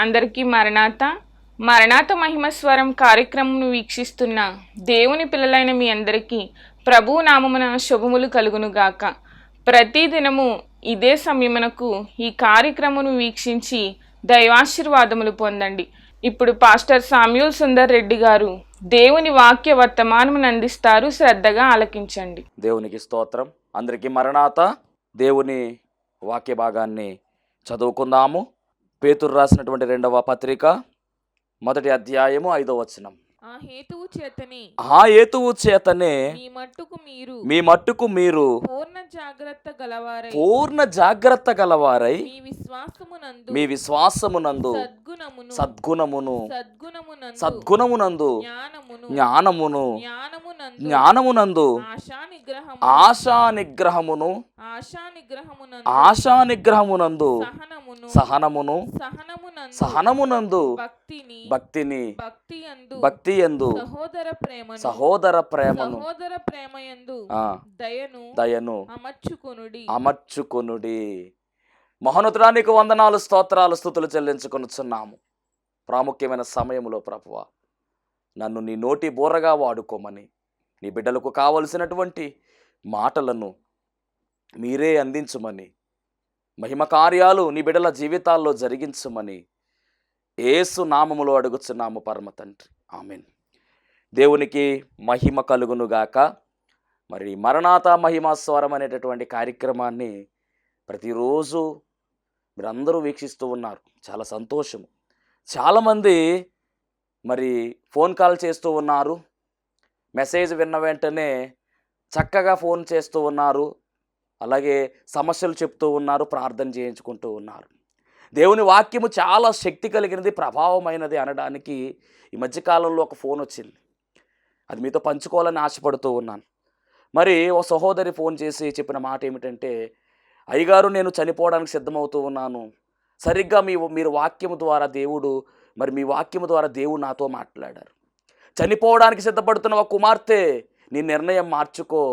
అందరికీ మరణాత మరణాత మహిమస్వరం కార్యక్రమం వీక్షిస్తున్న దేవుని పిల్లలైన మీ అందరికీ ప్రభువు నామమున శుభములు కలుగునుగాక. ప్రతిదినము ఇదే సమయమునకు ఈ కార్యక్రమను వీక్షించి దైవాశీర్వాదములు పొందండి. ఇప్పుడు పాస్టర్ సామ్యూల్ సుందర్ రెడ్డి గారు దేవుని వాక్య వర్తమానమును అందిస్తారు. శ్రద్ధగా ఆలకించండి. దేవునికి స్తోత్రం. అందరికీ మరణాత. దేవుని వాక్య భాగాన్ని చదువుకుందాము. పేతురు రాసినటువంటి 2వ పత్రిక 1వ అధ్యాయము 5వ వచనం. ఆ హేతువు చేతనే మీ మట్టుకు మీరు పూర్ణ జాగ్రత్త గలవారై మీ విశ్వాసమునందు సద్గుణమునందు జ్ఞానమునందు ఆశా నిగ్రహమునందు సహనమునందు భక్తి యందు సహోదర ప్రేమను దయను అమర్చుకొనుడి. మహోన్నతుడానికి వందనాలు, స్తోత్రాలు, స్తుతులు చెల్లించుకొనుచున్నాము. ప్రాముఖ్యమైన సమయంలో ప్రభువా, నన్ను నీ నోటి బోరగా వాడుకోమని, నీ బిడ్డలకు కావలసినటువంటి మాటలను మీరే అందించమని, మహిమ కార్యాలు నీ బిడ్డల జీవితాల్లో జరిగించమని యేసు నామములో అడుగుచున్నాము పరమ తండ్రి, ఆమేన్. దేవునికి మహిమ కలుగునుగాక. మరి మరణాత మహిమాస్వరం అనేటటువంటి కార్యక్రమాన్ని ప్రతిరోజు మీరందరూ వీక్షిస్తూ ఉన్నారు. చాలా సంతోషము. చాలామంది మరి ఫోన్ కాల్ చేస్తూ ఉన్నారు, మెసేజ్ విన్న వెంటనే చక్కగా ఫోన్ చేస్తూ ఉన్నారు, అలాగే సమస్యలు చెప్తూ ఉన్నారు, ప్రార్థన చేయించుకుంటూ ఉన్నారు. దేవుని వాక్యము చాలా శక్తి కలిగినది, ప్రభావమైనది అనడానికి ఈ మధ్యకాలంలో ఒక ఫోన్ వచ్చింది. అది మీతో పంచుకోవాలని ఆశపడుతూ ఉన్నాను. మరి ఓ సహోదరి ఫోన్ చేసి చెప్పిన మాట ఏమిటంటే, అయ్యగారు నేను చనిపోవడానికి సిద్ధమవుతూ ఉన్నాను. సరిగ్గా మీరు వాక్యము ద్వారా మీ వాక్యము ద్వారా దేవుడు నాతో మాట్లాడారు. చనిపోవడానికి సిద్ధపడుతున్న ఒక కుమార్తె, నీ నిర్ణయం మార్చుకో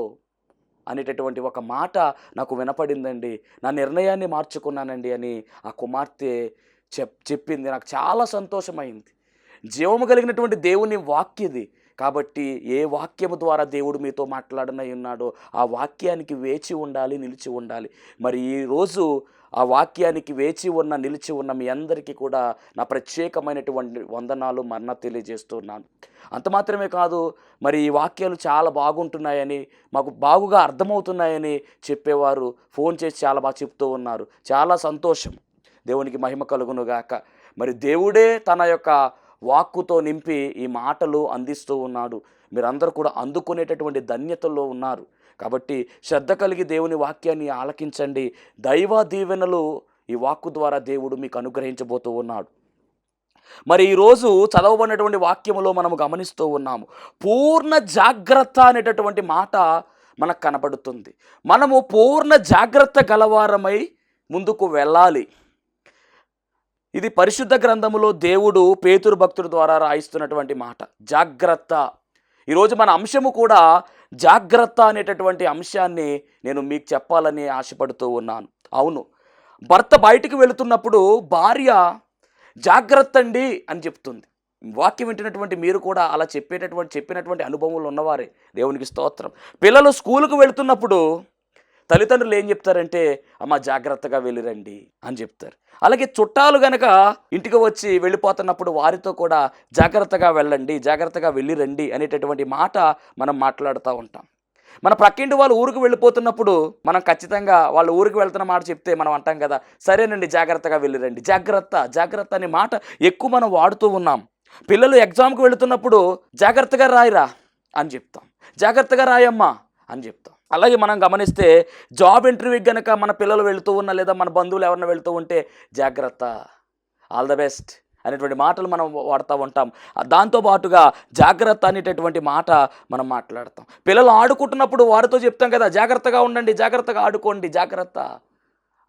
అనేటటువంటి ఒక మాట నాకు వినపడిందండి. నా నిర్ణయాన్ని మార్చుకున్నానండి అని ఆ కుమార్తె చెప్పింది. నాకు చాలా సంతోషమైంది. జీవము కలిగినటువంటి దేవుని వాక్యది కాబట్టి ఏ వాక్యము ద్వారా దేవుడు మీతో మాట్లాడనై ఉన్నాడో ఆ వాక్యానికి వేచి ఉండాలి, నిలిచి ఉండాలి. మరి ఈరోజు ఆ వాక్యానికి వేచి ఉన్న, నిలిచి ఉన్న మీ అందరికీ కూడా నా ప్రత్యేకమైనటువంటి వందనాలు, మరణ తెలియజేస్తున్నాను. అంత మాత్రమే కాదు, మరి ఈ వాక్యాలు చాలా బాగుంటున్నాయని, మాకు బాగుగా అర్థమవుతున్నాయని చెప్పేవారు ఫోన్ చేసి చాలా బాగా చెప్తూ ఉన్నారు. చాలా సంతోషం. దేవునికి మహిమ కలుగునుగాక. మరి దేవుడే తన యొక్క వాక్కుతో నింపి ఈ మాటలు అందిస్తూ ఉన్నాడు. మీరందరూ కూడా అందుకునేటటువంటి ధన్యతల్లో ఉన్నారు. కాబట్టి శ్రద్ధ కలిగి దేవుని వాక్యాన్ని ఆలకించండి. దైవ దీవెనలు ఈ వాక్కు ద్వారా దేవుడు మీకు అనుగ్రహించబోతూ ఉన్నాడు. మరి ఈరోజు చదవబడినటువంటి వాక్యములో మనము గమనిస్తూ ఉన్నాము, పూర్ణ జాగ్రత్త అనేటటువంటి మాట మనకు కనబడుతుంది. మనము పూర్ణ జాగ్రత్త గలవారమై ముందుకు వెళ్ళాలి. ఇది పరిశుద్ధ గ్రంథములో దేవుడు పేతురు భక్తుడి ద్వారా రాయిస్తున్నటువంటి మాట, జాగ్రత్త. ఈరోజు మన అంశము కూడా జాగ్రత్త అనేటటువంటి అంశాన్ని నేను మీకు చెప్పాలని ఆశపడుతూ ఉన్నాను. అవును, భర్త బయటికి వెళుతున్నప్పుడు భార్య జాగ్రత్త అండి అని చెప్తుంది. వాక్యం వింటున్నటువంటి మీరు కూడా అలా చెప్పినటువంటి అనుభవములు ఉన్నవారే. దేవునికి స్తోత్రం. పిల్లలు స్కూలుకు వెళుతున్నప్పుడు తల్లిదండ్రులు ఏం చెప్తారంటే, అమ్మ జాగ్రత్తగా వెళ్ళిరండి అని చెప్తారు. అలాగే చుట్టాలు గనక ఇంటికి వచ్చి వెళ్ళిపోతున్నప్పుడు వారితో కూడా జాగ్రత్తగా వెళ్ళండి, జాగ్రత్తగా వెళ్ళిరండి అనేటటువంటి మాట మనం మాట్లాడుతూ ఉంటాం. మన ప్రక్కింటి వాళ్ళు ఊరికి వెళ్ళిపోతున్నప్పుడు మనం ఖచ్చితంగా వాళ్ళు ఊరికి వెళ్తున్న మాట చెప్తే మనం అంటాం కదా, సరేనండి జాగ్రత్తగా వెళ్ళిరండి. జాగ్రత్త అనే మాట ఎక్కువ మనం వాడుతూ ఉన్నాం. పిల్లలు ఎగ్జామ్కి వెళుతున్నప్పుడు జాగ్రత్తగా రాయిరా అని చెప్తాం, జాగ్రత్తగా రాయమ్మా అని చెప్తాం. అలాగే మనం గమనిస్తే జాబ్ ఇంటర్వ్యూకి కనుక మన పిల్లలు వెళుతూ ఉన్నా, లేదా మన బంధువులు ఎవరైనా వెళుతూ ఉంటే జాగ్రత్త, ఆల్ ద బెస్ట్ అనేటువంటి మాటలు మనం వాడుతూ ఉంటాం. దాంతోపాటుగా జాగ్రత్త అనేటటువంటి మాట మనం మాట్లాడతాం. పిల్లలు ఆడుకుంటున్నప్పుడు వారితో చెప్తాం కదా, జాగ్రత్తగా ఉండండి, జాగ్రత్తగా ఆడుకోండి, జాగ్రత్త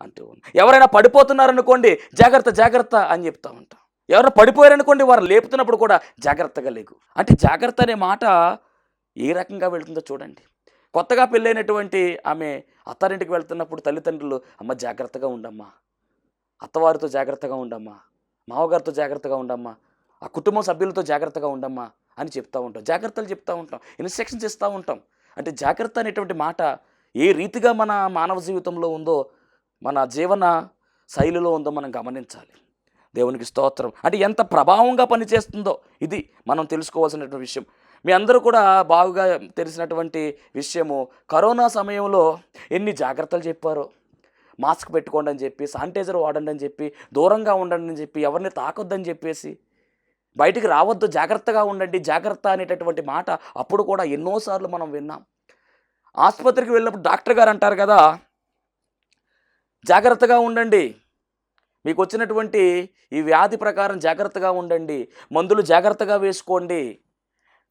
అంటూ ఉన్నాం. ఎవరైనా పడిపోతున్నారనుకోండి, జాగ్రత్త అని చెప్తూ ఉంటాం. ఎవరైనా పడిపోయారనుకోండి, వారు లేపుతున్నప్పుడు కూడా జాగ్రత్తగా లేకు. అంటే జాగ్రత్త అనే మాట ఏ రకంగా వెళుతుందో చూడండి. కొత్తగా పెళ్ళైనటువంటి ఆమె అత్తారింటికి వెళ్తున్నప్పుడు తల్లిదండ్రులు, అమ్మ జాగ్రత్తగా ఉండమ్మా, అత్తవారితో జాగ్రత్తగా ఉండమ్మా, మామగారితో జాగ్రత్తగా ఉండమ్మా, ఆ కుటుంబ సభ్యులతో జాగ్రత్తగా ఉండమ్మా అని చెప్తూ ఉంటాం, జాగ్రత్తలు చెప్తూ ఉంటాం, ఇన్స్ట్రక్షన్స్ ఇస్తూ ఉంటాం. అంటే జాగ్రత్త అనేటువంటి మాట ఏ రీతిగా మన మానవ జీవితంలో ఉందో, మన జీవన శైలిలో ఉందో మనం గమనించాలి. దేవునికి స్తోత్రం. అంటే ఎంత ప్రభావంగా పనిచేస్తుందో ఇది మనం తెలుసుకోవాల్సినటువంటి విషయం. మీ అందరూ కూడా బాగా తెలిసినటువంటి విషయము, కరోనా సమయంలో ఎన్ని జాగ్రత్తలు చెప్పారో. మాస్క్ పెట్టుకోండి అని చెప్పి, శానిటైజర్ వాడండి అని చెప్పి, దూరంగా ఉండండి అని చెప్పి, ఎవరిని తాకొద్దని చెప్పేసి, బయటికి రావద్దు, జాగ్రత్తగా ఉండండి, జాగ్రత్త అనేటటువంటి మాట అప్పుడు కూడా ఎన్నోసార్లు మనం విన్నాం. ఆసుపత్రికి వెళ్ళినప్పుడు డాక్టర్ గారు అంటారు కదా, జాగ్రత్తగా ఉండండి, మీకు వచ్చినటువంటి ఈ వ్యాధి ప్రకారం జాగ్రత్తగా ఉండండి, మందులు జాగ్రత్తగా వేసుకోండి,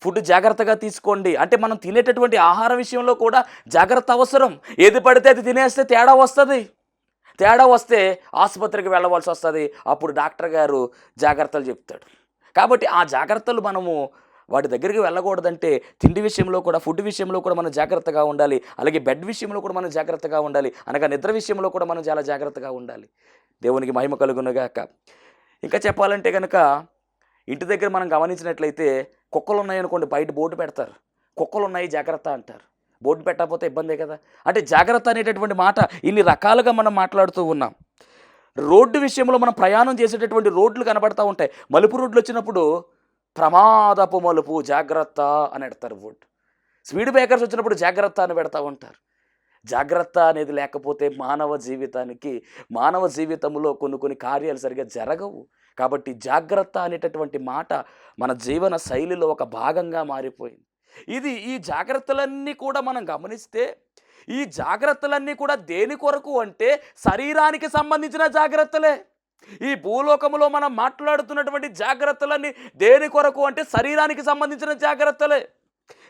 ఫుడ్ జాగ్రత్తగా తీసుకోండి. అంటే మనం తినేటటువంటి ఆహార విషయంలో కూడా జాగ్రత్త అవసరం. ఏది పడితే అది తినేస్తే తేడా వస్తుంది. తేడా వస్తే ఆసుపత్రికి వెళ్ళవలసి వస్తుంది. అప్పుడు డాక్టర్ గారు జాగ్రత్తలు చెప్తాడు. కాబట్టి ఆ జాగ్రత్తలు మనము వాటి దగ్గరికి వెళ్ళకూడదంటే తిండి విషయంలో కూడా, ఫుడ్ విషయంలో కూడా మనం జాగ్రత్తగా ఉండాలి. అలాగే బెడ్ విషయంలో కూడా మనం జాగ్రత్తగా ఉండాలి. అనగా నిద్ర విషయంలో కూడా మనం చాలా జాగ్రత్తగా ఉండాలి. దేవునికి మహిమ కలుగునుగాక. ఇంకా చెప్పాలంటే కనుక ఇంటి దగ్గర మనం గమనించినట్లయితే కుక్కలు ఉన్నాయనుకోండి, బయట బోర్డు పెడతారు, కుక్కలు ఉన్నాయి జాగ్రత్త అంటారు. బోర్డు పెట్టకపోతే ఇబ్బందే కదా. అంటే జాగ్రత్త అనేటటువంటి మాట ఇన్ని రకాలుగా మనం మాట్లాడుతూ ఉన్నాం. రోడ్డు విషయంలో మనం ప్రయాణం చేసేటటువంటి రోడ్లు కనబడతా ఉంటాయి. మలుపు రోడ్లు వచ్చినప్పుడు ప్రమాదపు మలుపు జాగ్రత్త అని పెడతారు బోర్డు. స్పీడ్ బ్రేకర్స్ వచ్చినప్పుడు జాగ్రత్త అని పెడతా ఉంటారు. జాగ్రత్త అనేది లేకపోతే మానవ జీవితంలో కొన్ని కార్యాలు సరిగా జరగవు. కాబట్టి జాగ్రత్త అనేటటువంటి మాట మన జీవన శైలిలో ఒక భాగంగా మారిపోయింది. ఈ జాగ్రత్తలన్నీ కూడా మనం గమనిస్తే, ఈ జాగ్రత్తలన్నీ కూడా దేని కొరకు అంటే శరీరానికి సంబంధించిన జాగ్రత్తలే. ఈ భూలోకములో మనం మాట్లాడుతున్నటువంటి జాగ్రత్తలన్నీ దేని కొరకు అంటే శరీరానికి సంబంధించిన జాగ్రత్తలే.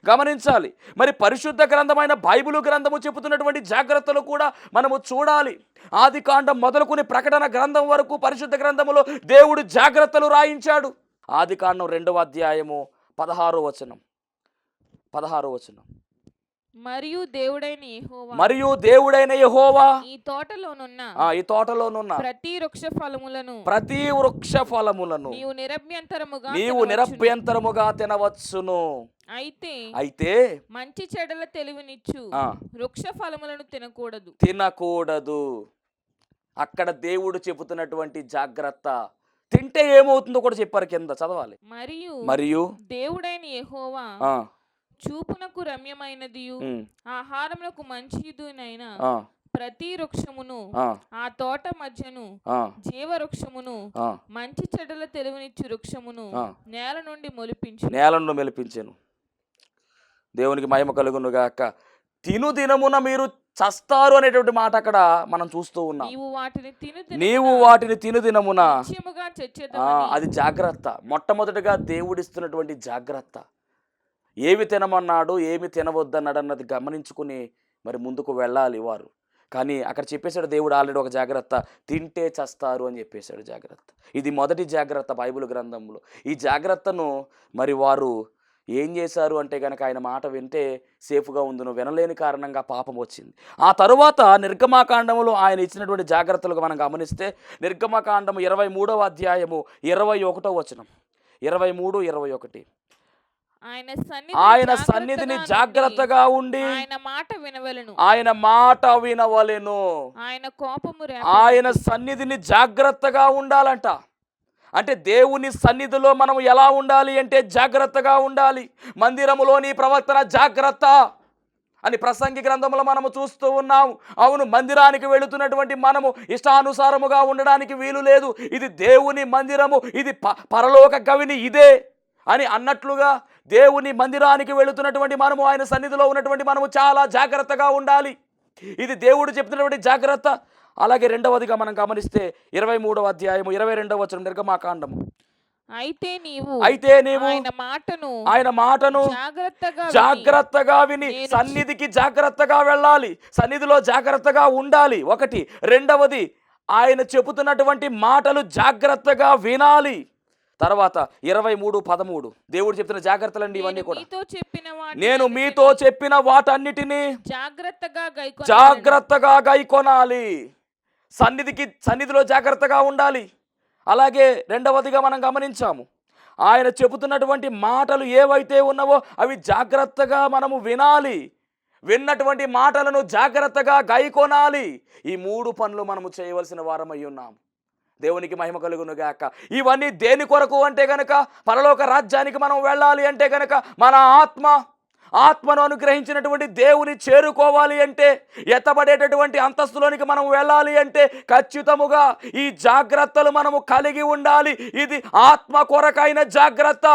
గమనించాలి. మరి పరిశుద్ధ గ్రంథమైన బైబిలు గ్రంథము చెబుతున్నటువంటి జాగ్రత్తలు కూడా మనము చూడాలి. ఆదికాండం మొదలుకొని ప్రకటన గ్రంథం వరకు పరిశుద్ధ గ్రంథములో దేవుడు జాగ్రత్తలు రాయించాడు. ఆదికాండం 2వ అధ్యాయము 16వ వచనం. మరియు దేవుడైన యెహోవా ఈ తోటలోనున్న ప్రతి వృక్ష ఫలములను నీవు నిరభ్యంతరముగా తినవచ్చును. అయితే మంచి చెడ్డల తెలివినిచ్చు వృక్ష ఫలములను తినకూడదు. అక్కడ దేవుడు చెబుతున్నటువంటి జాగ్రత్త తింటే ఏమవుతుందో కూడా చెప్పారు. కింద చదవాలి. మరియు దేవుడైన యెహోవా చూపునకు రమ్యమైనదియు ఆహారమునకు మంచిదినైన ప్రతి వృక్షమును ఆ తోట మధ్యను జీవ వృక్షమును మంచి చెడ్డల తెలివినిచ్చు వృక్షమును నేల నుండి మొలిపించెను. దేవునికి మహిమ కలుగునుగాక. దినమున మీరు చస్తారు అనేటువంటి మాట అక్కడ మనం చూస్తూ ఉన్నాం. నీవు వాటిని తిను దినమున. అది జాగ్రత్త. మొట్టమొదటిగా దేవుడిస్తున్నటువంటి జాగ్రత్త. ఏమి తినమన్నాడు, ఏమి తినవద్దన్నాడు అన్నది గమనించుకుని మరి ముందుకు వెళ్ళాలి వారు. కానీ అక్కడ చెప్పేశాడు దేవుడు ఆల్రెడీ ఒక జాగ్రత్త, తింటే చస్తారు అని చెప్పేశాడు జాగ్రత్త. ఇది మొదటి జాగ్రత్త బైబిల్ గ్రంథంలో. ఈ జాగ్రత్తను మరి వారు ఏం చేశారు అంటే కనుక ఆయన మాట వింటే సేఫ్గా ఉందును, వినలేని కారణంగా పాపం వచ్చింది. ఆ తరువాత నిర్గమాకాండములో ఆయన ఇచ్చినటువంటి జాగ్రత్తలు మనం గమనిస్తే, నిర్గమాకాండము 23వ అధ్యాయము 21వ వచనం. 23:21 ఆయన సన్నిధిని జాగ్రత్తగా ఉండి ఆయన మాట వినవలెను. ఆయన సన్నిధిని జాగ్రత్తగా ఉండాలంట. అంటే దేవుని సన్నిధిలో మనం ఎలా ఉండాలి అంటే జాగ్రత్తగా ఉండాలి. మందిరములోని ప్రవర్తన జాగ్రత్త అని ప్రసంగి గ్రంథంలో మనము చూస్తూ ఉన్నాము. అవును, మందిరానికి వెళుతున్నటువంటి మనము ఇష్టానుసారముగా ఉండడానికి వీలు లేదు. ఇది దేవుని మందిరము, ఇది పరలోక గవిని ఇదే అని అన్నట్లుగా దేవుని మందిరానికి వెళుతున్నటువంటి మనము, ఆయన సన్నిధిలో ఉన్నటువంటి మనము చాలా జాగ్రత్తగా ఉండాలి. ఇది దేవుడు చెప్తున్నటువంటి జాగ్రత్త. అలాగే రెండవదిగా మనం గమనిస్తే 23వ అధ్యాయము 22వ వచనం నిర్గమాకాండము. అయితే నీవు ఆయన మాటను జాగ్రత్తగా విని సన్నిధికి జాగ్రత్తగా వెళ్ళాలి, సన్నిధిలో జాగ్రత్తగా ఉండాలి. ఒకటి. రెండవది, ఆయన చెబుతున్నటువంటి మాటలు జాగ్రత్తగా వినాలి. తర్వాత 23:13 దేవుడు చెప్తున్న జాగ్రత్తలండి ఇవన్నీ కూడా. నేను మీతో చెప్పిన వాటన్నిటినీ జాగ్రత్తగా గైకొనాలి. సన్నిధిలో జాగ్రత్తగా ఉండాలి. అలాగే రెండవదిగా మనం గమనించాము, ఆయన చెబుతున్నటువంటి మాటలు ఏవైతే ఉన్నావో అవి జాగ్రత్తగా మనము వినాలి. విన్నటువంటి మాటలను జాగ్రత్తగా గైకొనాలి. ఈ 3 పనులు మనము చేయవలసిన వారమై ఉన్నాము. దేవునికి మహిమ కలుగును గాక. ఇవన్నీ దేని కొరకు అంటే గనక, పరలోక రాజ్యానికి మనం వెళ్ళాలి అంటే గనక, మన ఆత్మను అనుగ్రహించినటువంటి దేవుని చేరుకోవాలి అంటే, ఎత్తబడేటటువంటి అంతస్తులోనికి మనం వెళ్ళాలి అంటే ఖచ్చితముగా ఈ జాగ్రత్తలు మనము కలిగి ఉండాలి. ఇది ఆత్మ కొరకైన జాగ్రత్త.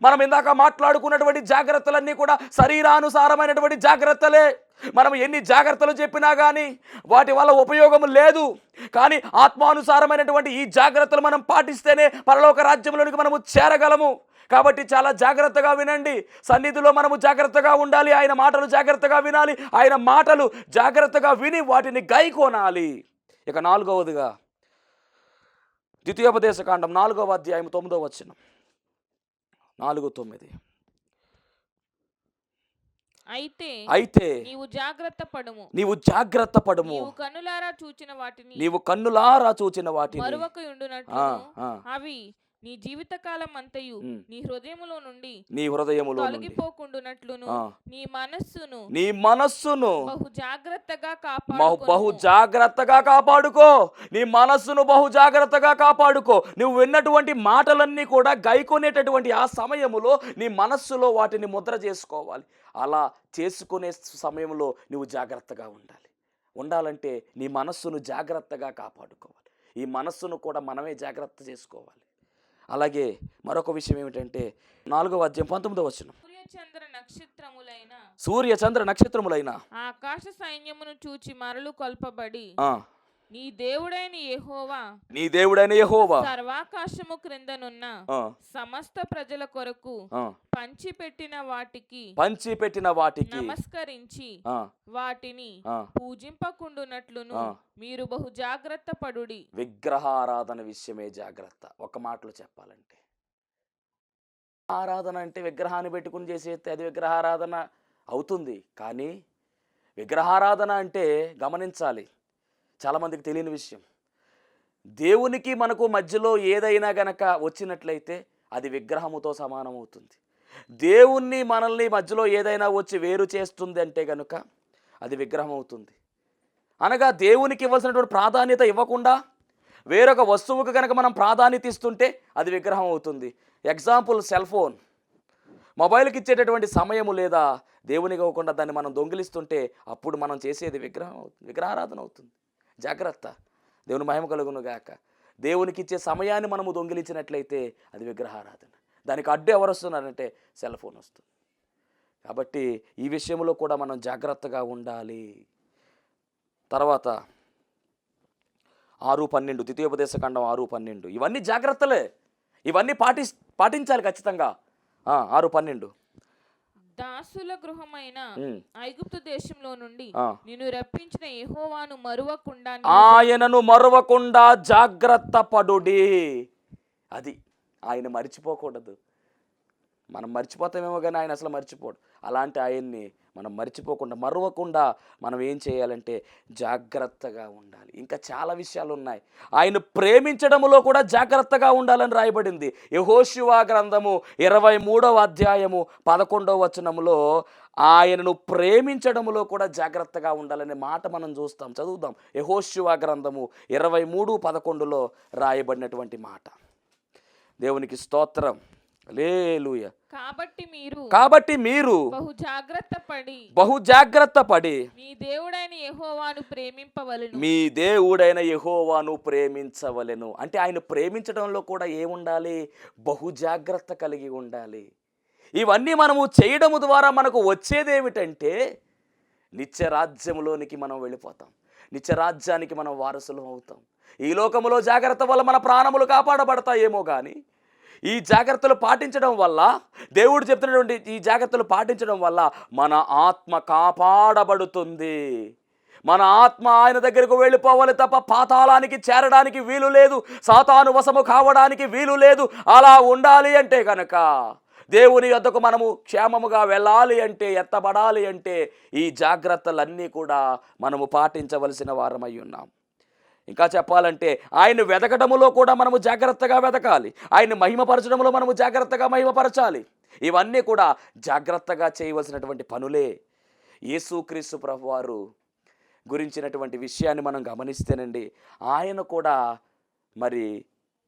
మనం ఇందాక మాట్లాడుకున్నటువంటి జాగ్రత్తలన్నీ కూడా శరీరానుసారమైనటువంటి జాగ్రత్తలే. మనం ఎన్ని జాగ్రత్తలు చెప్పినా కానీ వాటి వల్ల ఉపయోగం లేదు. కానీ ఆత్మానుసారమైనటువంటి ఈ జాగ్రత్తలు మనం పాటిస్తేనే పరలోక రాజ్యంలోనికి మనము చేరగలము. కాబట్టి చాలా జాగ్రత్తగా వినండి. సన్నిధిలో మనము జాగ్రత్తగా ఉండాలి. ఆయన మాటలు జాగ్రత్తగా వినాలి. ఆయన మాటలు జాగ్రత్తగా విని వాటిని గైకొనాలి. ఇక 4వదిగా ద్వితీయోపదేశకాండం 4వ అధ్యాయం 9వ వచనం, 4:9. అయితే నీవు జాగ్రత్త పడుము, నీవు కన్నులారా చూచిన వాటిని మరువకయుండునట్లు అవి నీ జీవితకాలం అంతయు నీ హృదయములో నుండి తొలగిపోకుండునట్లును నీ మనస్సును బహు జాగ్రత్తగా కాపాడుకో. నీ మనస్సును బహు జాగ్రత్తగా కాపాడుకో. నువ్వు విన్నటువంటి మాటలన్నీ కూడా గైకొనేటటువంటి ఆ సమయములో నీ మనస్సులో వాటిని ముద్ర చేసుకోవాలి. అలా చేసుకునే సమయంలో నువ్వు జాగ్రత్తగా ఉండాలంటే నీ మనస్సును జాగ్రత్తగా కాపాడుకోవాలి. ఈ మనస్సును కూడా మనమే జాగ్రత్త చేసుకోవాలి. అలాగే మరొక విషయం ఏమిటంటే 4వ అధ్యాయం 19వ వచనం, సూర్య చంద్ర నక్షత్రములైన ఆకాశ సైన్యమును చూచి మరలు కొల్పబడి నీ దేవుడైన యెహోవా సర్వాకాశము క్రిందనున్న సమస్త ప్రజల కొరకు పంచిపెట్టిన వాటికి నమస్కరించి వాటిని పూజింపకుండునట్లును మీరు బహు జాగ్రత్త పడుడి. విగ్రహారాధన విషయమే జాగ్రత్త. ఒక మాటలో చెప్పాలంటే, ఆరాధన అంటే విగ్రహాన్ని పెట్టుకుని చేసేస్తే అది విగ్రహారాధన అవుతుంది. కానీ విగ్రహారాధన అంటే గమనించాలి, చాలామందికి తెలియని విషయం, దేవునికి మనకు మధ్యలో ఏదైనా గనక వచ్చినట్లయితే అది విగ్రహముతో సమానమవుతుంది. దేవుణ్ణి మనల్ని మధ్యలో ఏదైనా వచ్చి వేరు చేస్తుంది అంటే కనుక అది విగ్రహం అవుతుంది. అనగా దేవునికి ఇవ్వాల్సినటువంటి ప్రాధాన్యత ఇవ్వకుండా వేరొక వస్తువుకు కనుక మనం ప్రాధాన్యత ఇస్తుంటే అది విగ్రహం అవుతుంది. Example, cell phone. మొబైల్కి ఇచ్చేటటువంటి సమయము లేదా దేవునికి ఇవ్వకుండా దాన్ని మనం దొంగిలిస్తుంటే అప్పుడు మనం చేసేది విగ్రహారాధన అవుతుంది. జాగ్రత్త. దేవుని మహిమ కలుగును గాక. దేవునికి ఇచ్చే సమయాన్ని మనము దొంగిలించినట్లయితే అది విగ్రహారాధన. దానికి అడ్డు ఎవరు వస్తున్నారంటే సెల్ ఫోన్ వస్తుంది. కాబట్టి ఈ విషయంలో కూడా మనం జాగ్రత్తగా ఉండాలి. తర్వాత 6:12 ద్వితీయోపదేశకాండం 6:12. ఇవన్నీ జాగ్రత్తలే, ఇవన్నీ పాటించాలి ఖచ్చితంగా. 6:12 దాసుల గృహమైన ఐగుప్తు దేశంలో నుండి నిన్ను రప్పించిన యెహోవాను మరువకుండా, ఆయనను మరువకుండా జాగ్రత్త పడుడి. అది ఆయన మర్చిపోకూడదు. మనం మర్చిపోతామేమో కానీ ఆయన అసలు మర్చిపోడు. అలాంటి ఆయన్ని మనం మర్చిపోకుండా, మరువకుండా మనం ఏం చేయాలంటే జాగ్రత్తగా ఉండాలి. ఇంకా చాలా విషయాలు ఉన్నాయి. ఆయన ప్రేమించడంలో కూడా జాగ్రత్తగా ఉండాలని రాయబడింది. యెహోషువ గ్రంథము 23వ అధ్యాయము 11వ వచనములో ఆయనను ప్రేమించడంలో కూడా జాగ్రత్తగా ఉండాలనే మాట మనం చూస్తాం. చదువుదాం. యెహోషువ గ్రంథము 23:11లో రాయబడినటువంటి మాట. దేవునికి స్తోత్రం. హల్లెలూయా. కాబట్టి మీరు బహు జాగ్రత్త పడి మీ దేవుడైన యెహోవాను ప్రేమించవలెను. అంటే ఆయన ప్రేమించడంలో కూడా ఏముండాలి? బహు జాగ్రత్త కలిగి ఉండాలి. ఇవన్నీ మనము చేయడం ద్వారా మనకు వచ్చేదేమిటంటే నిత్యరాజ్యంలోనికి మనం వెళ్ళిపోతాం. నిత్యరాజ్యానికి మనం వారసులం అవుతాం. ఈ లోకములో జాగ్రత్త వల్ల మన ప్రాణములు కాపాడబడతాయేమో కానీ ఈ జాగ్రత్తలు పాటించడం వల్ల, దేవుడు చెప్తున్నటువంటి ఈ జాగ్రత్తలు పాటించడం వల్ల మన ఆత్మ కాపాడబడుతుంది. మన ఆత్మ ఆయన దగ్గరకు వెళ్ళిపోవాలి తప్ప పాతాళానికి చేరడానికి వీలు లేదు, సాతాను వశము కావడానికి వీలు లేదు. అలా ఉండాలి అంటే కనుక, దేవుని యొద్దకు మనము క్షేమముగా వెళ్ళాలి అంటే, ఎత్తబడాలి అంటే ఈ జాగ్రత్తలన్నీ కూడా మనము పాటించవలసిన వారమై ఉన్నాం. ఇంకా చెప్పాలంటే ఆయన వెతకటములో కూడా మనము జాగ్రత్తగా వెతకాలి. ఆయన మహిమపరచడంలో మనము జాగ్రత్తగా మహిమపరచాలి. ఇవన్నీ కూడా జాగ్రత్తగా చేయవలసినటువంటి పనులే. యేసుక్రీస్తు ప్రభువారు గురించినటువంటి విషయాన్ని మనం గమనిస్తేనండి, ఆయన కూడా మరి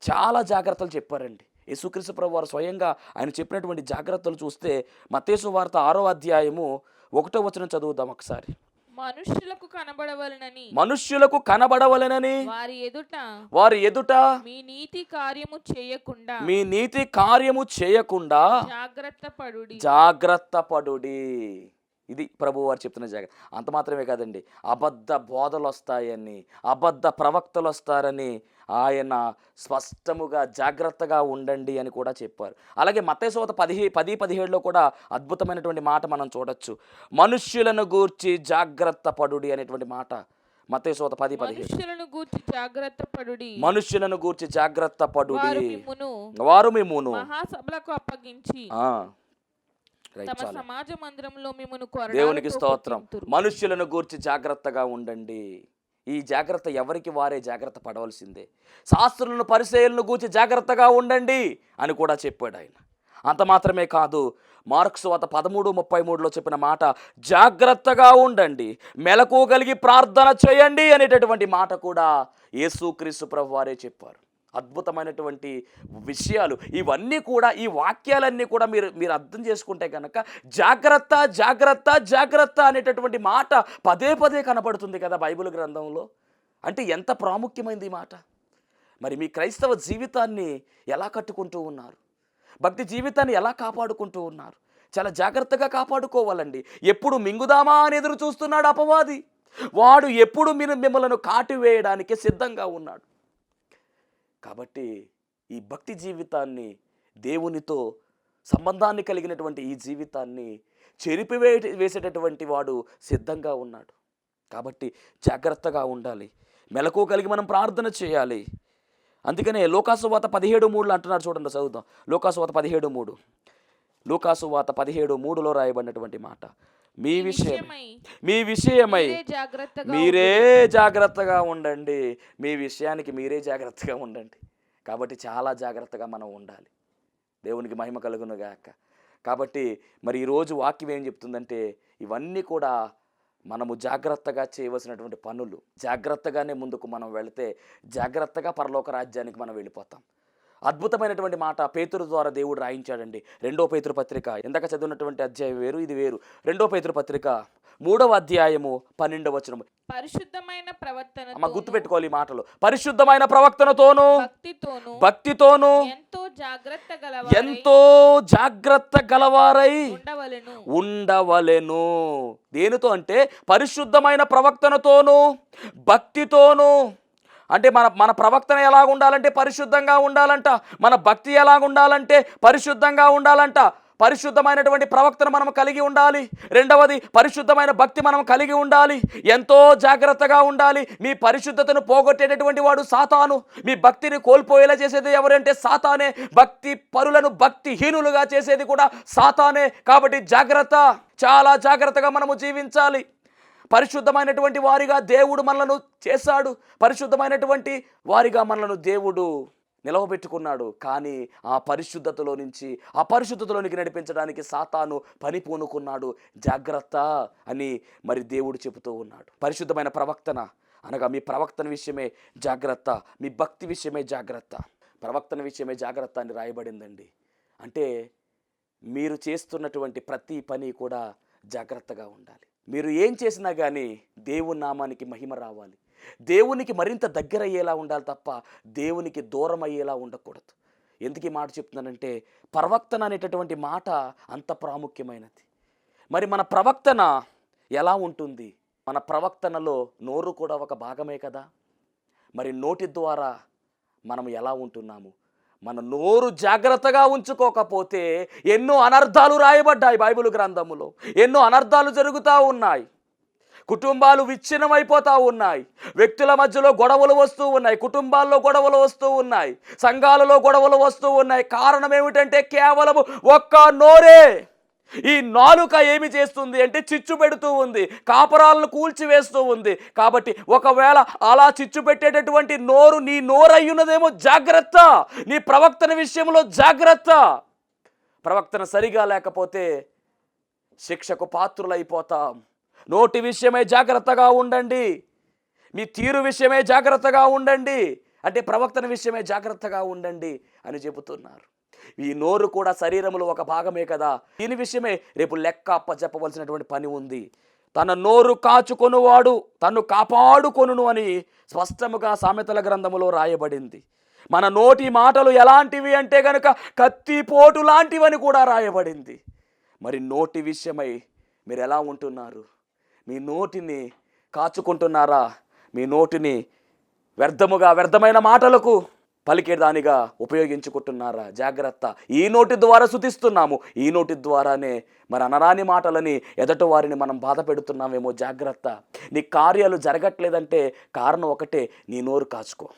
చాలా జాగ్రత్తలు చెప్పారండి. యేసుక్రీస్తు ప్రభువారు స్వయంగా ఆయన చెప్పినటువంటి జాగ్రత్తలు చూస్తే మత్తయి సువార్త 6వ అధ్యాయము 1వ వచనం చదువుదాం ఒకసారి. మనుష్యులకు కనబడవలెనని వారి ఎదుట మీ నీతి కార్యము చేయకుండా జాగ్రత్త పడుడి. ఇది ప్రభు వారు చెప్తున్న జాగ్రత్త. అంత మాత్రమే కాదండి, అబద్ధ బోధలు వస్తాయని, అబద్ధ ప్రవక్తలు వస్తారని ఆయన స్పష్టముగా జాగ్రత్తగా ఉండండి అని కూడా చెప్పారు. అలాగే మత్తయి సువార్త 10:17లో కూడా అద్భుతమైనటువంటి మాట మనం చూడొచ్చు. మనుష్యులను గూర్చి జాగ్రత్త పడుడి అనేటువంటి మాట మత్తయి సువార్త 10:17. మనుష్యులను గూర్చి జాగ్రత్త పడుడి, వారు మిమ్మును మహాసభలకు అప్పగించి దేవునికి స్తోత్రం. మనుష్యులను గూర్చి జాగ్రత్తగా ఉండండి. ఈ జాగ్రత్త ఎవరికి వారే జాగ్రత్త పడవలసిందే. శాస్త్రులను పరిసయ్యులను గూర్చి జాగ్రత్తగా ఉండండి అని కూడా చెప్పాడు ఆయన. అంత మాత్రమే కాదు, మార్కు సువార్త 13:33లో చెప్పిన మాట జాగ్రత్తగా ఉండండి, మెలకువగలిగి ప్రార్థన చేయండి అనేటటువంటి మాట కూడా యేసుక్రీస్తు ప్రభువారే చెప్పారు. అద్భుతమైనటువంటి విషయాలు ఇవన్నీ కూడా, ఈ వాక్యాలన్నీ కూడా మీరు అర్థం చేసుకుంటే కనుక జాగ్రత్త జాగ్రత్త జాగ్రత్త అనేటటువంటి మాట పదే పదే కనపడుతుంది కదా బైబిల్ గ్రంథంలో. అంటే ఎంత ప్రాముఖ్యమైనది ఈ మాట. మరి మీ క్రైస్తవ జీవితాన్ని ఎలా కట్టుకుంటూ ఉన్నారు? భక్తి జీవితాన్ని ఎలా కాపాడుకుంటూ ఉన్నారు? చాలా జాగ్రత్తగా కాపాడుకోవాలండి. ఎప్పుడు మింగుదామా అని ఎదురు చూస్తున్నాడు అపవాది. వాడు ఎప్పుడు మిమ్మల్ని కాటివేయడానికి సిద్ధంగా ఉన్నాడు. కాబట్టి ఈ భక్తి జీవితాన్ని, దేవునితో సంబంధాన్ని కలిగినటువంటి ఈ జీవితాన్ని వేసేటటువంటి వాడు సిద్ధంగా ఉన్నాడు. కాబట్టి జాగ్రత్తగా ఉండాలి, మెలకువ కలిగి మనం ప్రార్థన చేయాలి. అందుకనే లోకాసువార్త 17:3 అంటున్నారు చూడండి, చదువుదాం. లోకాసువార్త 17:3, లోకాసువార్త 17:3లో రాయబడినటువంటి మాట, మీ విషయమై మీరే జాగ్రత్తగా ఉండండి. మీ విషయానికి మీరే జాగ్రత్తగా ఉండండి. కాబట్టి చాలా జాగ్రత్తగా మనం ఉండాలి. దేవునికి మహిమ కలుగును గాక. కాబట్టి మరి ఈరోజు వాక్యం ఏం చెప్తుందంటే, ఇవన్నీ కూడా మనము జాగ్రత్తగా చేయవలసినటువంటి పనులు. జాగ్రత్తగానే ముందుకు మనం వెళితే జాగ్రత్తగా పరలోక రాజ్యానికి మనం వెళ్ళిపోతాం. అద్భుతమైనటువంటి మాట పేతురు ద్వారా దేవుడు రాయించాడండి. 2వ పేతురు పత్రిక, ఇందాక చదివినటువంటి అధ్యాయం వేరు, ఇది వేరు. 2వ పేతురు పత్రిక 3వ అధ్యాయము 12వ వచనం. పరిశుద్ధమైన ప్రవర్తన, గుర్తుపెట్టుకోవాలి ఈ మాటలు. పరిశుద్ధమైన ప్రవర్తనతోను భక్తితోను ఎంతో జాగ్రత్త గలవారై ఉండవలెను. దేనితో అంటే పరిశుద్ధమైన ప్రవర్తనతోను భక్తితోను. అంటే మన ప్రవక్తన ఎలాగ ఉండాలంటే పరిశుద్ధంగా ఉండాలంట. మన భక్తి ఎలాగ ఉండాలంటే పరిశుద్ధంగా ఉండాలంట. పరిశుద్ధమైనటువంటి ప్రవక్తను మనం కలిగి ఉండాలి. రెండవది, పరిశుద్ధమైన భక్తి మనం కలిగి ఉండాలి. ఎంతో జాగ్రత్తగా ఉండాలి. మీ పరిశుద్ధతను పోగొట్టేటటువంటి వాడు సాతాను. మీ భక్తిని కోల్పోయేలా చేసేది ఎవరంటే సాతానే. భక్తి పరులను భక్తిహీనులుగా చేసేది కూడా సాతానే. కాబట్టి జాగ్రత్త, చాలా జాగ్రత్తగా మనము జీవించాలి. పరిశుద్ధమైనటువంటి వారిగా దేవుడు మనలను చేశాడు. పరిశుద్ధమైనటువంటి వారిగా మనలను దేవుడు నిలవబెట్టుకున్నాడు. కానీ ఆ పరిశుద్ధతలో నుంచి అపరిశుద్ధతలోనికి నడిపించడానికి సాతాను పని పూనుకున్నాడు. జాగ్రత్త అని మరి దేవుడు చెబుతూ ఉన్నాడు. పరిశుద్ధమైన ప్రవక్తన అనగా మీ ప్రవక్తన విషయమే జాగ్రత్త, మీ భక్తి విషయమే జాగ్రత్త, ప్రవక్తన విషయమే జాగ్రత్త అని రాయబడిందండి. అంటే మీరు చేస్తున్నటువంటి ప్రతి పని కూడా జాగ్రత్తగా ఉండాలి. మీరు ఏం చేసినా కానీ దేవుని నామానికి మహిమ రావాలి. దేవునికి మరింత దగ్గర అయ్యేలా ఉండాలి తప్ప దేవునికి దూరం అయ్యేలా ఉండకూడదు. ఎందుకు ఈ మాట చెప్తున్నానంటే, ప్రవక్తన అనేటటువంటి మాట అంత ప్రాముఖ్యమైనది. మరి మన ప్రవక్తన ఎలా ఉంటుంది? మన ప్రవక్తనలో నోరు కూడా ఒక భాగమే కదా. మరి నోటి ద్వారా మనం ఎలా ఉంటున్నాము? మన నోరు జాగ్రత్తగా ఉంచుకోకపోతే ఎన్నో అనర్థాలు రాయబడ్డాయి బైబిల్ గ్రంథములో. ఎన్నో అనర్థాలు జరుగుతూ ఉన్నాయి. కుటుంబాలు విచ్ఛిన్నమైపోతూ ఉన్నాయి. వ్యక్తుల మధ్యలో గొడవలు వస్తూ ఉన్నాయి. కుటుంబాల్లో గొడవలు వస్తూ ఉన్నాయి. సంఘాలలో గొడవలు వస్తూ ఉన్నాయి. కారణం ఏమిటంటే కేవలం ఒక్క నోరే. ఈ నాలుక ఏమి చేస్తుంది అంటే చిచ్చు పెడుతూ ఉంది, కాపురాలను కూల్చివేస్తూ ఉంది. కాబట్టి ఒకవేళ అలా చిచ్చు పెట్టేటటువంటి నోరు నీ నోరయ్యున్నదేమో జాగ్రత్త. నీ ప్రవక్తన విషయంలో జాగ్రత్త. ప్రవక్తన సరిగా లేకపోతే శిక్షకు పాత్రులైపోతాం. నోటి విషయమే జాగ్రత్తగా ఉండండి, మీ తీరు విషయమే జాగ్రత్తగా ఉండండి, అంటే ప్రవక్తన విషయమే జాగ్రత్తగా ఉండండి అని చెబుతున్నారు. ఈ నోరు కూడా శరీరంలో ఒక భాగమే కదా. దీని విషయమే రేపు లెక్క అప్పచెప్పవలసినటువంటి పని ఉంది. తన నోరు కాచుకొనువాడు తను కాపాడుకొనును అని స్పష్టముగా సామెతల గ్రంథములో రాయబడింది. మన నోటి మాటలు ఎలాంటివి అంటే గనుక కత్తిపోటు లాంటివని కూడా రాయబడింది. మరి నోటి విషయమై మీరు ఎలా ఉంటున్నారు? మీ నోటిని కాచుకుంటున్నారా? మీ నోటిని వ్యర్థమైన మాటలకు పలికేదానిగా ఉపయోగించుకుంటున్నారా? జాగ్రత్త. ఈ నోటి ద్వారా స్తుతిస్తున్నాము, ఈ నోటి ద్వారానే మరి అనరాని మాటలని ఎదటి వారిని మనం బాధ పెడుతున్నామేమో. జాగ్రత్త. నీ కార్యాలు జరగట్లేదంటే కారణం ఒకటే, నీ నోరు కాచుకో,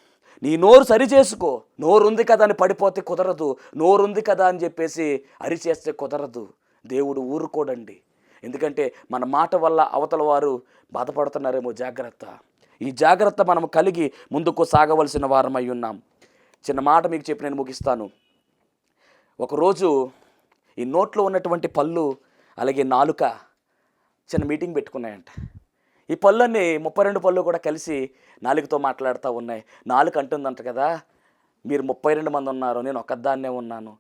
నీ నోరు సరి చేసుకో. నోరుంది కదా అని పడిపోతే కుదరదు, నోరుంది కదా అని చెప్పేసి అరిచేస్తే కుదరదు. దేవుడు ఊరుకోడండి. ఎందుకంటే మన మాట వల్ల అవతల వారు బాధపడుతున్నారేమో. జాగ్రత్త. ఈ జాగ్రత్త మనం కలిగి ముందుకు సాగవలసిన వారమై ఉన్నాం. చిన్న మాట మీకు చెప్పి నేను ముగిస్తాను. ఒకరోజు ఈ నోట్లో ఉన్నటువంటి పళ్ళు అలాగే నాలుక చిన్న మీటింగ్ పెట్టుకున్నాయంట. ఈ పళ్ళన్నీ 32 పళ్ళు కూడా కలిసి నాలుకతో మాట్లాడుతూ ఉన్నాయి. నాలుక అంటుందంట కదా, మీరు 32 మంది ఉన్నారు, నేను ఒక్కదాన్నే ఉన్నాను.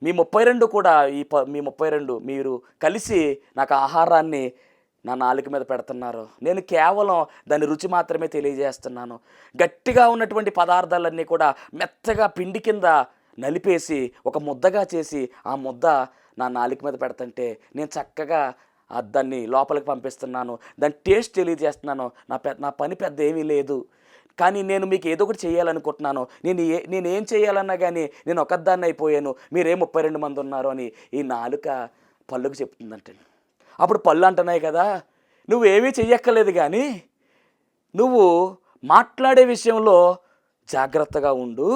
మీ 32 కూడా మీ 32 మీరు కలిసి నాకు ఆహారాన్ని నా నాలుక మీద పెడుతున్నారు. నేను కేవలం దాని రుచి మాత్రమే తెలియజేస్తున్నాను. గట్టిగా ఉన్నటువంటి పదార్థాలన్నీ కూడా మెత్తగా పిండి కింద నలిపేసి ఒక ముద్దగా చేసి ఆ ముద్ద నా నాలుక మీద పెడుతుంటే నేను చక్కగా దాన్ని లోపలికి పంపిస్తున్నాను. దాని టేస్ట్ తెలియజేస్తున్నాను. నా పని పెద్ద ఏమీ లేదు, కానీ నేను మీకు ఏదో ఒకటి చేయాలనుకుంటున్నాను. నేను ఏం చేయాలన్నా కానీ నేను ఒకదాన్ని అయిపోయాను, మీరే 32 మంది ఉన్నారు అని ఈ నాలుక పళ్ళుకు చెప్తుందంటే. అప్పుడు పళ్ళు అంటున్నాయి కదా, నువ్వేమీ చెయ్యక్కర్లేదు, కానీ నువ్వు మాట్లాడే విషయంలో జాగ్రత్తగా ఉండు.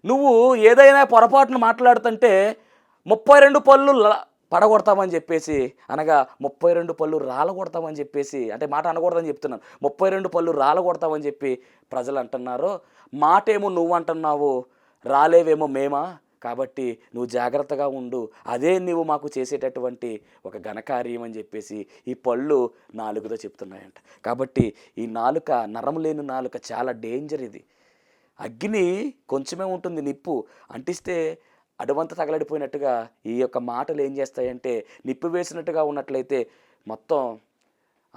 నువ్వు ఏదైనా పొరపాటును మాట్లాడుతుంటే 32 పళ్ళు పడగొడతామని చెప్పేసి, అనగా 32 పళ్ళు రాలగొడతామని చెప్పేసి, అంటే మాట అనకూడదని చెప్తున్నాను, 32 పళ్ళు రాలగొడతామని చెప్పి ప్రజలు అంటున్నారు. మాటేమో నువ్వు అంటున్నావు, రాలేవేమో మేమా? కాబట్టి నువ్వు జాగ్రత్తగా ఉండు, అదే నువ్వు మాకు చేసేటటువంటి ఒక ఘనకార్యం అని చెప్పేసి ఈ పళ్ళు నాలుకతో చెప్తున్నాయంట. కాబట్టి ఈ నాలుక, నరం లేని నాలుక చాలా డేంజర్. ఇది అగ్ని కొంచెమే ఉంటుంది, నిప్పు అంటిస్తే అడవంతా తగలడిపోయినట్టుగా ఈ యొక్క మాటలు ఏం చేస్తాయంటే నిప్పు వేసినట్టుగా ఉన్నట్లయితే మొత్తం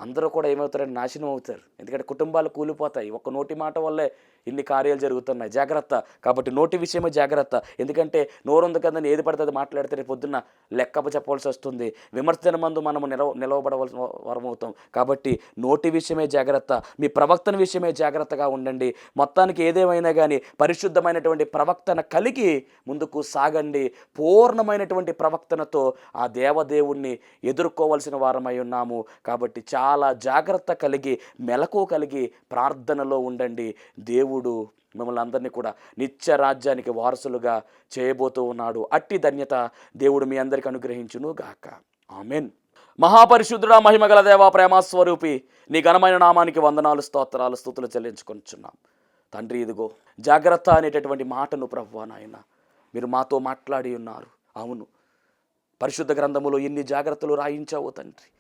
అందరూ కూడా ఏమవుతారంటే నాశనం అవుతారు. ఎందుకంటే కుటుంబాలు కూలిపోతాయి. ఒక నోటి మాట వల్లే ఇన్ని కార్యాలు జరుగుతున్నాయి. జాగ్రత్త. కాబట్టి నోటి విషయమే జాగ్రత్త. ఎందుకంటే నోరుంది కదని ఏది పడితే అది మాట్లాడితే రేపు పొద్దున్న లెక్కపు చెప్పవలసి వస్తుంది. విమర్శన మందు మనము నిలవబడవలసిన వరమవుతాం. కాబట్టి నోటి విషయమే జాగ్రత్త. మీ ప్రవక్తన విషయమే జాగ్రత్తగా ఉండండి. మొత్తానికి ఏదేమైనా కానీ పరిశుద్ధమైనటువంటి ప్రవక్తన కలిగి ముందుకు సాగండి. పూర్ణమైనటువంటి ప్రవక్తనతో ఆ దేవదేవుణ్ణి ఎదుర్కోవలసిన వారమై ఉన్నాము. కాబట్టి చాలా జాగ్రత్త కలిగి, మెలకు కలిగి ప్రార్థనలో ఉండండి. దేవుడు మిమ్మల్ని అందరినీ కూడా నిత్య రాజ్యానికి వారసులుగా చేయబోతూ ఉన్నాడు. అట్టి ధన్యత దేవుడు మీ అందరికీ అనుగ్రహించును గాక. ఆమెన్. మహాపరిశుద్ధుడా, మహిమగల దేవా, ప్రేమస్వరూపి, నీ ఘనమైన నామానికి వందనాలు, స్తోత్రాలు, స్తుతులు చెల్లించుకొనిచున్నాం తండ్రి. ఇదిగో జాగ్రత్త అనేటటువంటి మాటను ప్రభువా నాయన మీరు మాతో మాట్లాడి ఉన్నారు. అవును, పరిశుద్ధ గ్రంథములో ఎన్ని జాగ్రత్తలు రాయించావు తండ్రి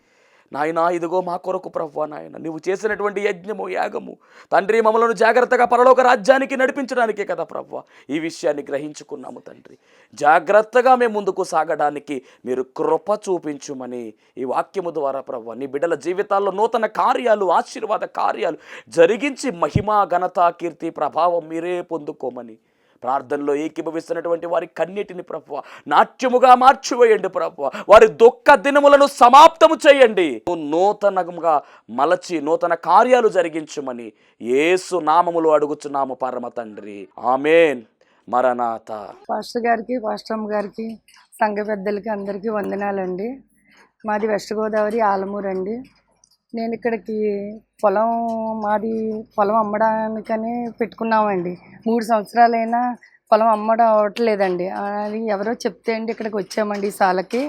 నాయన. ఇదిగో మా కొరకు ప్రభువా నాయన నువ్వు చేసినటువంటి యజ్ఞము, యాగము తండ్రి మమ్మలను జాగ్రత్తగా పరలోక రాజ్యానికి నడిపించడానికే కదా ప్రభువా. ఈ విషయాన్ని గ్రహించుకున్నాము తండ్రి. జాగ్రత్తగా మేము ముందుకు సాగడానికి మీరు కృప చూపించుమని ఈ వాక్యము ద్వారా ప్రభువా నీ బిడ్డల జీవితాల్లో నూతన కార్యాలు, ఆశీర్వాద కార్యాలు జరిగించి మహిమ, ఘనత, కీర్తి, ప్రభావం మీరే పొందుకోమని ప్రార్థనలో ఏకీభవిస్తున్నటువంటి వారి కన్నీటిని ప్రభువా నాట్యముగా మార్చివేయండి ప్రభువా. వారి దుఃఖ దినములను సమాప్తము చేయండి. నూతనంగా మలచి నూతన కార్యాలు జరిగించమని యేసు నామములో అడుగుచున్నాము పరమ తండ్రి. ఆమేన్. మరణాత. పాస్టర్ గారికి, పాస్టమ్ గారికి, సంఘ పెద్దలకి అందరికీ వందనాలండి. మాది వెస్ట్ గోదావరి, ఆలమూరు అండి. నేను ఇక్కడికి మాది పొలం అమ్మడానికని పెట్టుకున్నామండి. 3 సంవత్సరాలైనా పొలం అమ్మడం అవ్వట్లేదండి. అది ఎవరో చెప్తే అండి ఇక్కడికి వచ్చామండి ఈ సాలకి.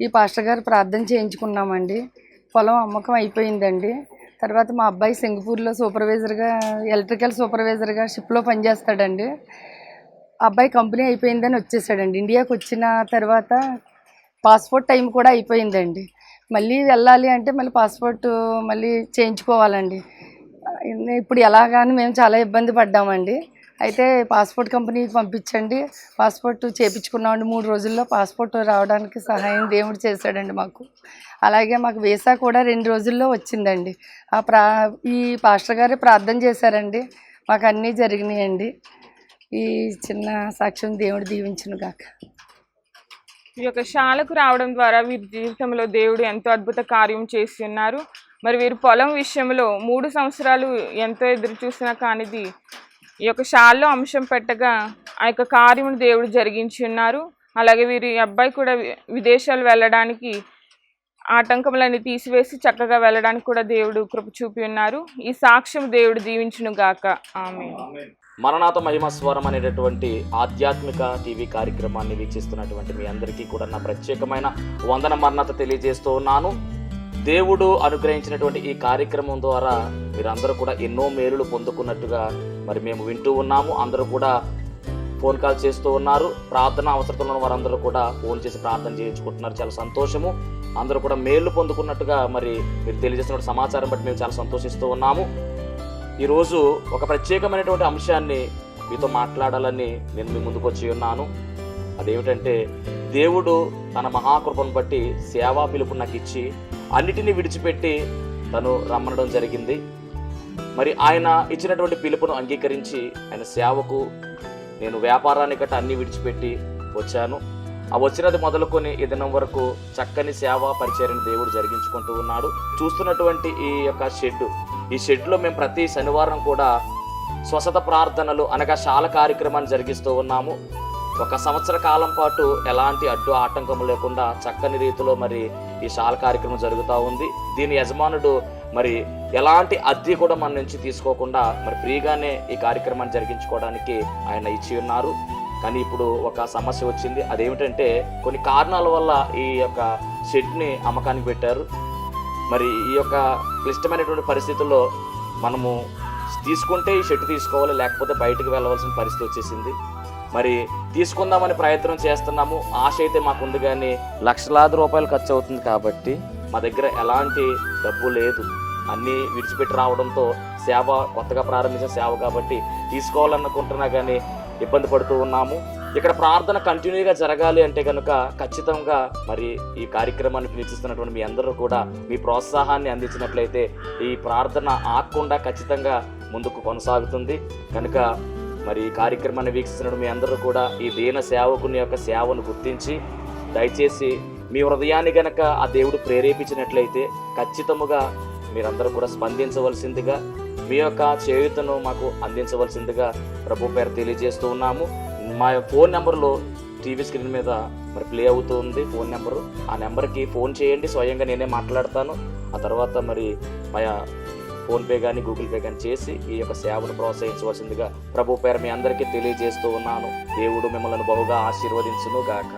ఈ పాస్టర్ గారు ప్రార్థన చేయించుకున్నామండి. పొలం అమ్మకం అయిపోయిందండి. తర్వాత మా అబ్బాయి సింగపూర్లో సూపర్వైజర్గా, ఎలక్ట్రికల్ సూపర్వైజర్గా షిప్లో పనిచేస్తాడండి. అబ్బాయి కంపెనీ అయిపోయిందని వచ్చేసాడండి. ఇండియాకి వచ్చిన తర్వాత పాస్పోర్ట్ టైం కూడా అయిపోయిందండి. మళ్ళీ వెళ్ళాలి అంటే మళ్ళీ పాస్పోర్ట్ మళ్ళీ చేయించుకోవాలండి. ఇప్పుడు ఎలాగాని మేము చాలా ఇబ్బంది పడ్డామండి. అయితే పాస్పోర్ట్ కంపెనీకి పంపించండి, పాస్పోర్ట్ చేయించుకున్నామండి. 3 రోజుల్లో పాస్పోర్ట్ రావడానికి సహాయం దేవుడు చేశాడండి మాకు. అలాగే మాకు వీసా కూడా 2 రోజుల్లో వచ్చిందండి. ఈ పాస్టర్ గారే ప్రార్థన చేశారండి, మాకు అన్నీ జరిగినాయండి. ఈ చిన్న సాక్ష్యం దేవుడు దీవించును గాక. ఈ యొక్క శాలకు రావడం ద్వారా వీరి జీవితంలో దేవుడు ఎంతో అద్భుత కార్యం చేసి ఉన్నారు. మరి వీరు పొలం విషయంలో 3 సంవత్సరాలు ఎంతో ఎదురు చూసినా కానిది ఈ యొక్క శాలలో అంశం పెట్టగా ఆ యొక్క కార్యమును దేవుడు జరిగించి ఉన్నారు. అలాగే వీరి అబ్బాయి కూడా విదేశాలు వెళ్ళడానికి ఆటంకములన్నీ తీసివేసి చక్కగా వెళ్ళడానికి కూడా దేవుడు కృప చూపి ఉన్నారు. ఈ సాక్ష్యం దేవుడు దీవించును గాక. ఆమేన్. మరణాత మహిమ స్వరం అనేటటువంటి ఆధ్యాత్మిక టీవీ కార్యక్రమాన్ని వీక్షిస్తున్నటువంటి మీ అందరికీ కూడా నా ప్రత్యేకమైన వందన మరణాత తెలియజేస్తూ ఉన్నాను. దేవుడు అనుగ్రహించినటువంటి ఈ కార్యక్రమం ద్వారా మీరందరూ కూడా ఎన్నో మేలులు పొందుకున్నట్టుగా మరి మేము వింటూ ఉన్నాము. అందరూ కూడా ఫోన్ కాల్ చేస్తూ ఉన్నారు. ప్రార్థన అవసరతలో ఉన్న వారందరూ కూడా ఫోన్ చేసి ప్రార్థన చేయించుకుంటున్నారు. చాలా సంతోషము. అందరూ కూడా మేలు పొందుకున్నట్టుగా మరి మీరు తెలియజేస్తున్న సమాచారం బట్టి మేము చాలా సంతోషిస్తూ ఉన్నాము. ఈరోజు ఒక ప్రత్యేకమైనటువంటి అంశాన్ని మీతో మాట్లాడాలని నేను మీ ముందుకు వచ్చి ఉన్నాను. అదేమిటంటే, దేవుడు తన మహాకృపను బట్టి సేవా పిలుపు నాకు ఇచ్చి అన్నిటినీ విడిచిపెట్టి తను రమ్మనడం జరిగింది. మరి ఆయన ఇచ్చినటువంటి పిలుపును అంగీకరించి ఆయన సేవకు నేను వ్యాపారాన్ని గట్ట అన్నీ విడిచిపెట్టి వచ్చాను. ఆ వచ్చినది మొదలుకొని ఈ దినం వరకు చక్కని సేవా పరిచర్యను దేవుడు జరిగించుకుంటూ ఉన్నాడు. చూస్తున్నటువంటి ఈ యొక్క ఈ షెడ్లో మేము ప్రతి శనివారం కూడా స్వస్థత ప్రార్థనలు అనగా శాల కార్యక్రమాన్ని జరిగిస్తూ ఉన్నాము. 1 సంవత్సర కాలం పాటు ఎలాంటి అడ్డు ఆటంకం లేకుండా చక్కని రీతిలో మరి ఈ శాల కార్యక్రమం జరుగుతూ ఉంది. దీని యజమానుడు మరి ఎలాంటి అద్దె కూడా మన నుంచి తీసుకోకుండా మరి ఫ్రీగానే ఈ కార్యక్రమాన్ని జరిగించుకోవడానికి ఆయన ఇచ్చి ఉన్నారు. కానీ ఇప్పుడు ఒక సమస్య వచ్చింది. అదేమిటంటే, కొన్ని కారణాల వల్ల ఈ యొక్క షెడ్ని అమ్మకానికి పెట్టారు. మరి ఈ యొక్క క్లిష్టమైనటువంటి పరిస్థితుల్లో మనము తీసుకుంటే ఈ షెడ్ తీసుకోవాలి, లేకపోతే బయటకు వెళ్ళవలసిన పరిస్థితి వచ్చేసింది. మరి తీసుకుందామని ప్రయత్నం చేస్తున్నాము. ఆశ అయితే మాకుంది, కానీ లక్షలాది రూపాయలు ఖర్చు అవుతుంది కాబట్టి మా దగ్గర ఎలాంటి డబ్బు లేదు. అన్నీ విడిచిపెట్టి రావడంతో సేవ కొత్తగా ప్రారంభించిన సేవ కాబట్టి తీసుకోవాలనుకుంటున్నా కానీ ఇబ్బంది పడుతూ ఉన్నాము. ఇక్కడ ప్రార్థన కంటిన్యూగా జరగాలి అంటే కనుక ఖచ్చితంగా మరి ఈ కార్యక్రమాన్ని వీక్షిస్తున్నటువంటి మీ అందరూ కూడా మీ ప్రోత్సాహాన్ని అందించినట్లయితే ఈ ప్రార్థన ఆగకుండా ఖచ్చితంగా ముందుకు కొనసాగుతుంది. కనుక మరి ఈ కార్యక్రమాన్ని వీక్షిస్తున్నటువంటి మీ అందరూ కూడా ఈ దీన సేవకుని యొక్క సేవను గుర్తించి దయచేసి మీ హృదయాన్ని గనక ఆ దేవుడు ప్రేరేపించినట్లయితే ఖచ్చితముగా మీరందరూ కూడా స్పందించవలసిందిగా, మీ యొక్క చేయూతను మాకు అందించవలసిందిగా ప్రభు పేరు తెలియజేస్తూ ఉన్నాము. మా ఫోన్ నెంబర్లో టీవీ స్క్రీన్ మీద మరి ప్లే అవుతుంది ఫోన్ నెంబరు. ఆ నెంబర్కి ఫోన్ చేయండి, స్వయంగా నేనే మాట్లాడతాను. ఆ తర్వాత మరి మా ఫోన్పే కానీ గూగుల్ పే కానీ చేసి ఈ యొక్క సేవను ప్రోత్సహించవలసిందిగా ప్రభు పేరు మీ అందరికీ తెలియజేస్తూ ఉన్నాను. దేవుడు మిమ్మల్ని బహుగా ఆశీర్వదించును గాక.